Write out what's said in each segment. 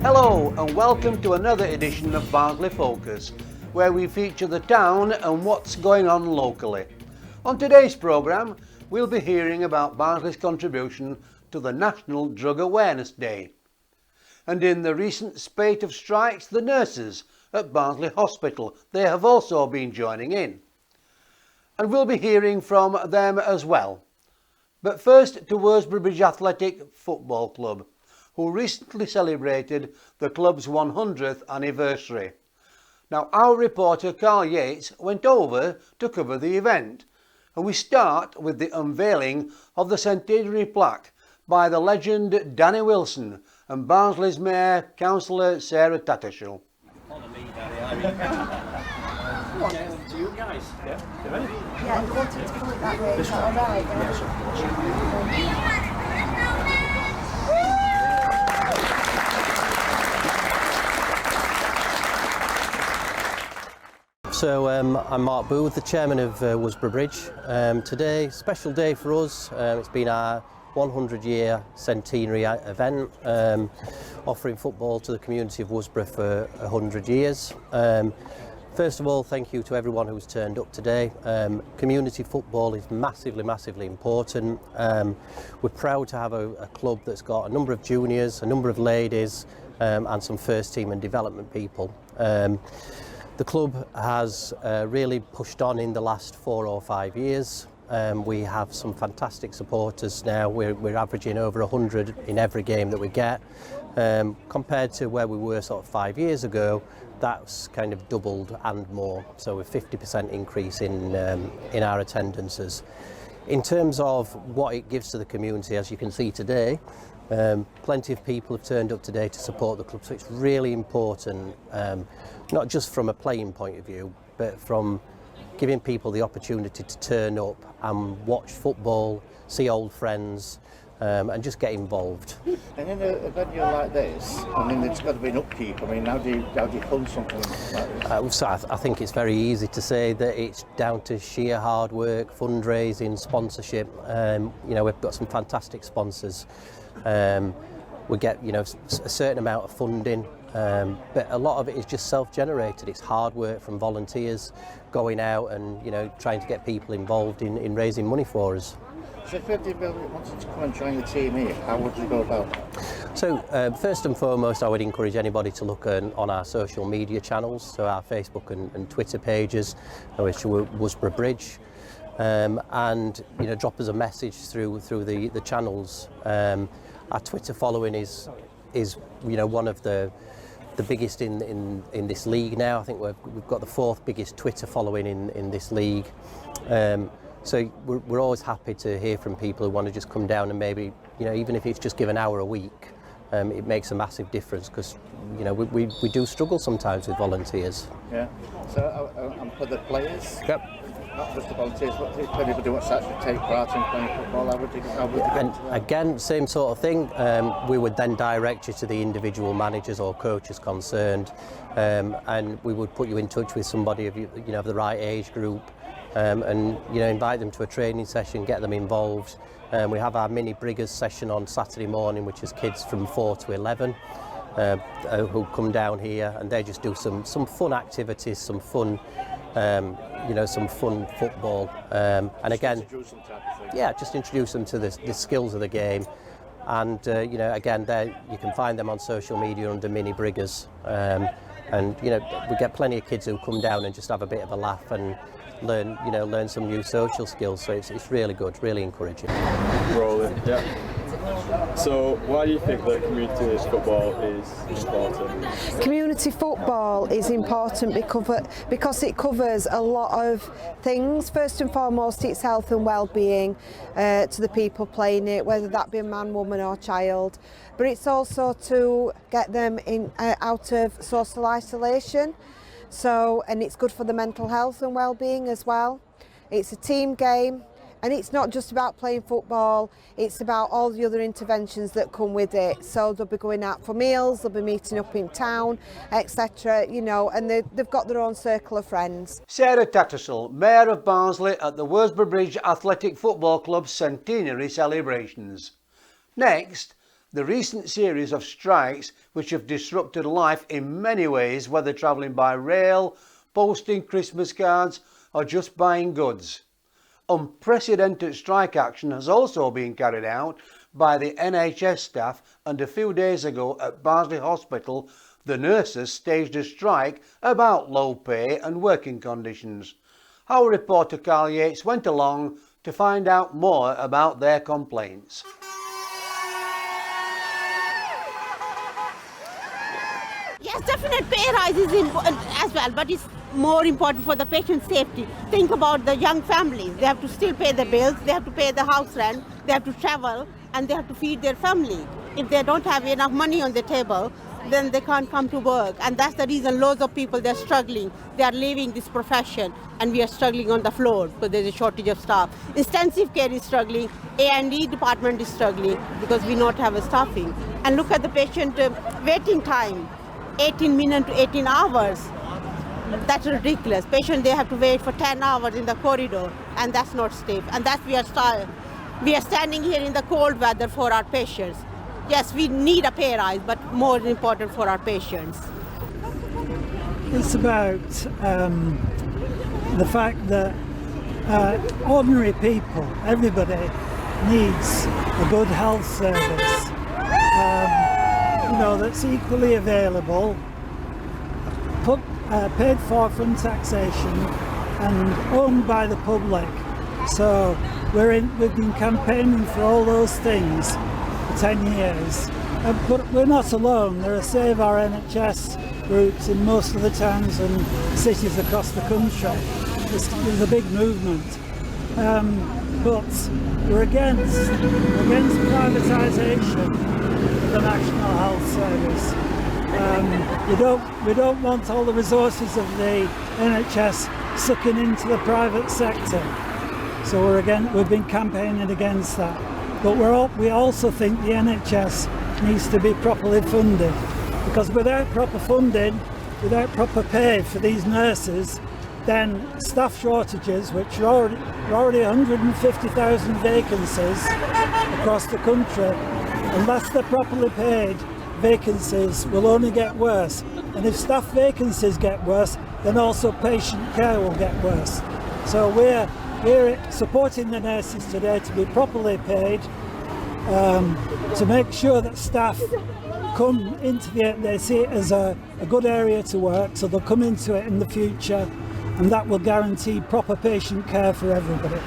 Hello and welcome to another edition of Barnsley Focus, where we feature the town and what's going on locally. On today's programme, we'll be hearing about Barnsley's contribution to the National Drug Awareness Day. And in the recent spate of strikes, the nurses at Barnsley Hospital, they have also been joining in. And we'll be hearing from them as well. But first to Worsborough Bridge Athletic Football Club, who recently celebrated the club's 100th anniversary. Now, our reporter Carl Yates went over to cover the event, and we start with the unveiling of the centenary plaque by the legend Danny Wilson and Barnsley's Mayor, Councillor Sarah Tattersall. To you guys, yeah? You ready? Yeah, I wanted to pull it that way. Is that alright? Yes, of course. So I'm Mark Booth, the chairman of Worsborough Bridge. Today, special day for us. It's been our 100-year centenary event, offering football to the community of Worsborough for 100 years. First of all, thank you to everyone who's turned up today. Community football is massively important. We're proud to have a club that's got a number of juniors, a number of ladies, and some first team and development people. The club has really pushed on in the last 4 or 5 years. We have some fantastic supporters now. We're averaging over 100 in every game that we get. Compared to where we were sort of 5 years ago, that's kind of doubled and more. So a 50% increase in our attendances. In terms of what it gives to the community, as you can see today, plenty of people have turned up today to support the club, so it's really important, not just from a playing point of view, but from giving people the opportunity to turn up and watch football, see old friends, and just get involved. And in a venue like this, I mean, there's got to be an upkeep. I mean, how do you fund something like this? So I think it's very easy to say that it's down to sheer hard work, fundraising, sponsorship. We've got some fantastic sponsors. We get, a certain amount of funding, but a lot of it is just self-generated. It's hard work from volunteers going out and, trying to get people involved in raising money for us. So if anybody wanted to come and join the team here, how would you go about that? So first and foremost, I would encourage anybody to look on our social media channels, so our Facebook and Twitter pages, which are Worsborough Bridge, and drop us a message through the channels. Our Twitter following is one of the biggest in this league now. I think we've got the 4th biggest Twitter following in this league. So we're always happy to hear from people who want to just come down and maybe, even if it's just give an hour a week, it makes a massive difference because, we do struggle sometimes with volunteers. Yeah. So and for the players? Yep. Not just the volunteers, but if anybody wants to actually take part in playing football, how would you And again, same sort of thing. We would then direct you to the individual managers or coaches concerned, and we would put you in touch with somebody of the right age group. And invite them to a training session, get them involved. We have our mini Briggers session on Saturday morning, which is kids from 4 to 11 who come down here, and they just do some fun activities, some fun football. And again, just introduce them to the skills of the game. And again, you can find them on social media under mini Briggers. And we get plenty of kids who come down and just have a bit of a laugh and learn some new social skills, so it's really good, really encouraging. Rolling, yeah. So why do you think that community football is important? Community football is important because it covers a lot of things. First and foremost, it's health and well-being to the people playing it, whether that be a man, woman or child. But it's also to get them out of social isolation. And it's good for the mental health and well-being as well. It's a team game, and it's not just about playing football, it's about all the other interventions that come with it. So they'll be going out for meals, they'll be meeting up in town, etc. And they've got their own circle of friends. Sarah Tattersall, Mayor of Barnsley at the Worsborough Bridge Athletic Football Club's centenary celebrations. Next, The recent series of strikes which have disrupted life in many ways, whether travelling by rail, posting Christmas cards or just buying goods. Unprecedented strike action has also been carried out by the NHS staff, and a few days ago at Barnsley Hospital the nurses staged a strike about low pay and working conditions. Our reporter Carl Yates went along to find out more about their complaints. Yes, definite pay rise is important as well, but it's more important for the patient's safety. Think about the young families. They have to still pay the bills, they have to pay the house rent, they have to travel, and they have to feed their family. If they don't have enough money on the table, then they can't come to work. And that's the reason loads of people, they're struggling. They are leaving this profession, and we are struggling on the floor because there's a shortage of staff. Intensive care is struggling, A&E department is struggling because we not have a staffing. And look at the patient waiting time. 18 minutes to 18 hours. That's ridiculous. Patients, they have to wait for 10 hours in the corridor, and that's not safe. And that's we are standing here in the cold weather for our patients. Yes, we need a pay rise, but more important for our patients. It's about the fact that ordinary people, everybody needs a good health service. That's equally available, paid for from taxation and owned by the public. So we've been campaigning for all those things for 10 years. But we're not alone. There are Save Our NHS groups in most of the towns and cities across the country. There's a big movement. But we're against privatisation of the National Health Service. We don't want all the resources of the NHS sucking into the private sector. So we've been campaigning against that. But we also think the NHS needs to be properly funded, because without proper funding, without proper pay for these nurses, then staff shortages, which are already 150,000 vacancies across the country, unless they're properly paid, vacancies will only get worse. And if staff vacancies get worse, then also patient care will get worse. So we're supporting the nurses today to be properly paid, to make sure that staff come into they see it as a good area to work, so they'll come into it in the future, and that will guarantee proper patient care for everybody.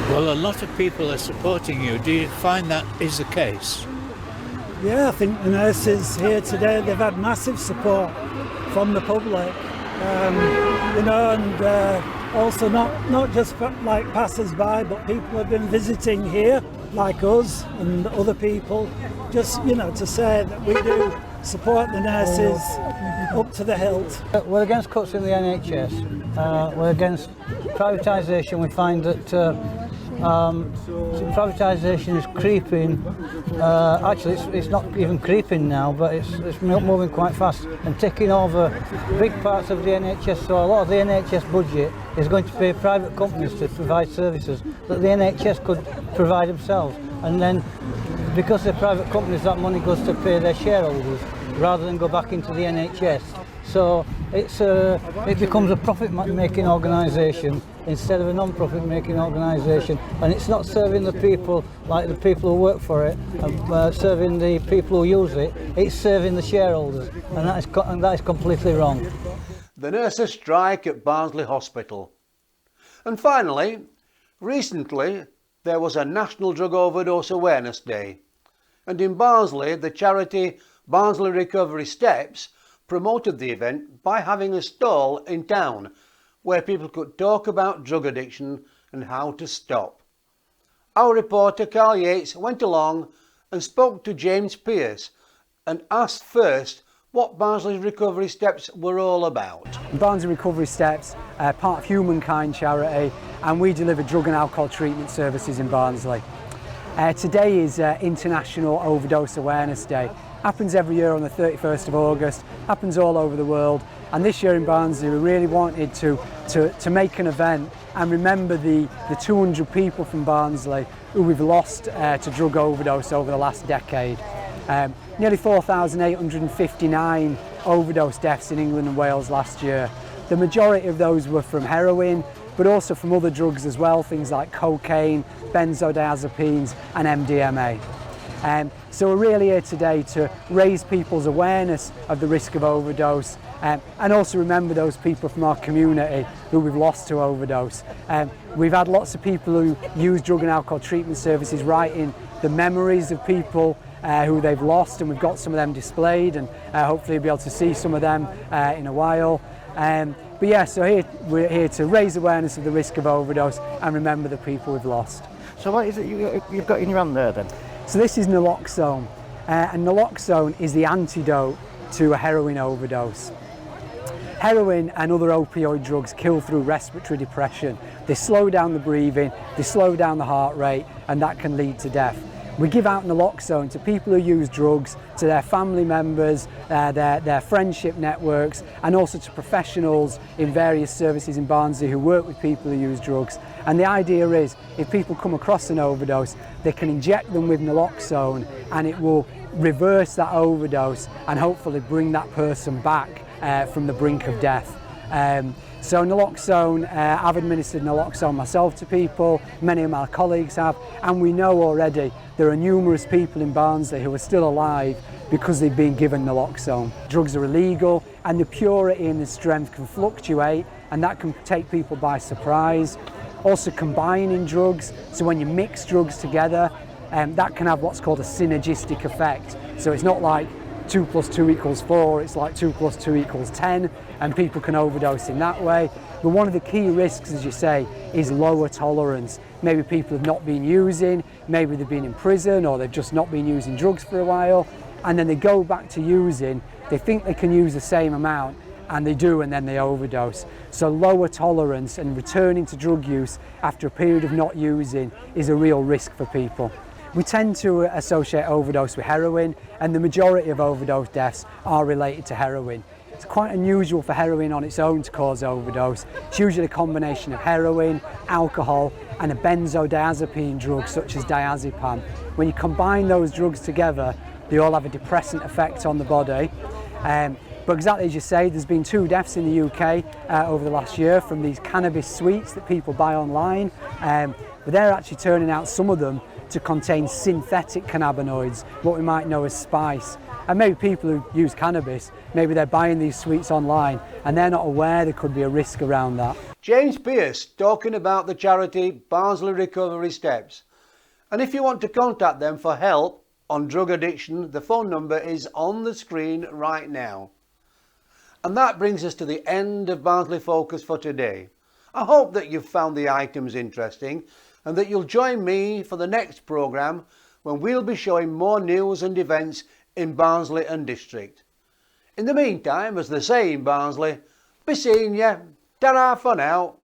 Well, a lot of people are supporting you. Do you find that is the case? Yeah, I think the nurses here today, they've had massive support from the public, and also not just like passers-by, but people have been visiting here, like us and other people, just, to say that we do support the nurses up to the hilt. We're against cuts in the NHS. We're against privatisation. We find that privatisation is creeping. Actually, it's not even creeping now, but it's moving quite fast and taking over big parts of the NHS. So a lot of the NHS budget is going to pay private companies to provide services that the NHS could provide themselves. And then, because they're private companies, that money goes to pay their shareholders rather than go back into the NHS. So it becomes a profit-making organisation instead of a non-profit-making organisation, and it's not serving the people like the people who work for it, and serving the people who use it. It's serving the shareholders, and that is completely wrong. The nurses' strike at Barnsley Hospital. And finally, recently there was a National Drug Overdose Awareness Day, and in Barnsley the charity Barnsley Recovery Steps promoted the event by having a stall in town where people could talk about drug addiction and how to stop. Our reporter Carl Yates went along and spoke to James Pearce and asked first what Barnsley Recovery Steps were all about. Barnsley Recovery Steps are part of Humankind charity, and we deliver drug and alcohol treatment services in Barnsley. Today is International Overdose Awareness Day. Happens every year on the 31st of August, happens all over the world, and this year in Barnsley we really wanted to make an event and remember the 200 people from Barnsley who we've lost to drug overdose over the last decade. Nearly 4,859 overdose deaths in England and Wales last year. The majority of those were from heroin, but also from other drugs as well, things like cocaine, benzodiazepines and MDMA. So we're really here today to raise people's awareness of the risk of overdose and also remember those people from our community who we've lost to overdose. We've had lots of people who use drug and alcohol treatment services writing the memories of people who they've lost, and we've got some of them displayed, and hopefully you'll be able to see some of them in a while. But yeah, so we're here to raise awareness of the risk of overdose and remember the people we've lost. So what is it you've got in your hand there then? So this is naloxone, and naloxone is the antidote to a heroin overdose. Heroin and other opioid drugs kill through respiratory depression. They slow down the breathing, they slow down the heart rate, and that can lead to death. We give out naloxone to people who use drugs, to their family members, their friendship networks, and also to professionals in various services in Barnsley who work with people who use drugs. And the idea is, if people come across an overdose, they can inject them with naloxone and it will reverse that overdose and hopefully bring that person back from the brink of death. So naloxone, I've administered naloxone myself to people, many of my colleagues have, and we know already there are numerous people in Barnsley who are still alive because they've been given naloxone. Drugs are illegal and the purity and the strength can fluctuate, and that can take people by surprise. Also combining drugs, so when you mix drugs together, that can have what's called a synergistic effect. So it's not like 2 + 2 = 4, it's like 2 + 2 = 10, and people can overdose in that way. But one of the key risks, as you say, is lower tolerance. Maybe people have not been using, maybe they've been in prison, or they've just not been using drugs for a while, and then they go back to using, they think they can use the same amount, and they do, and then they overdose. So lower tolerance and returning to drug use after a period of not using is a real risk for people. We tend to associate overdose with heroin, and the majority of overdose deaths are related to heroin. It's quite unusual for heroin on its own to cause overdose. It's usually a combination of heroin, alcohol, and a benzodiazepine drug such as diazepam. When you combine those drugs together, they all have a depressant effect on the body. But exactly as you say, there's been 2 deaths in the UK over the last year from these cannabis sweets that people buy online. But they're actually turning out, some of them, to contain synthetic cannabinoids, what we might know as spice. And maybe people who use cannabis, maybe they're buying these sweets online and they're not aware there could be a risk around that. James Pearce talking about the charity Barnsley Recovery Steps. And if you want to contact them for help on drug addiction, the phone number is on the screen right now. And that brings us to the end of Barnsley Focus for today. I hope that you've found the items interesting and that you'll join me for the next programme when we'll be showing more news and events in Barnsley and district. In the meantime, as they say in Barnsley, be seeing ya. Ta-ra for now.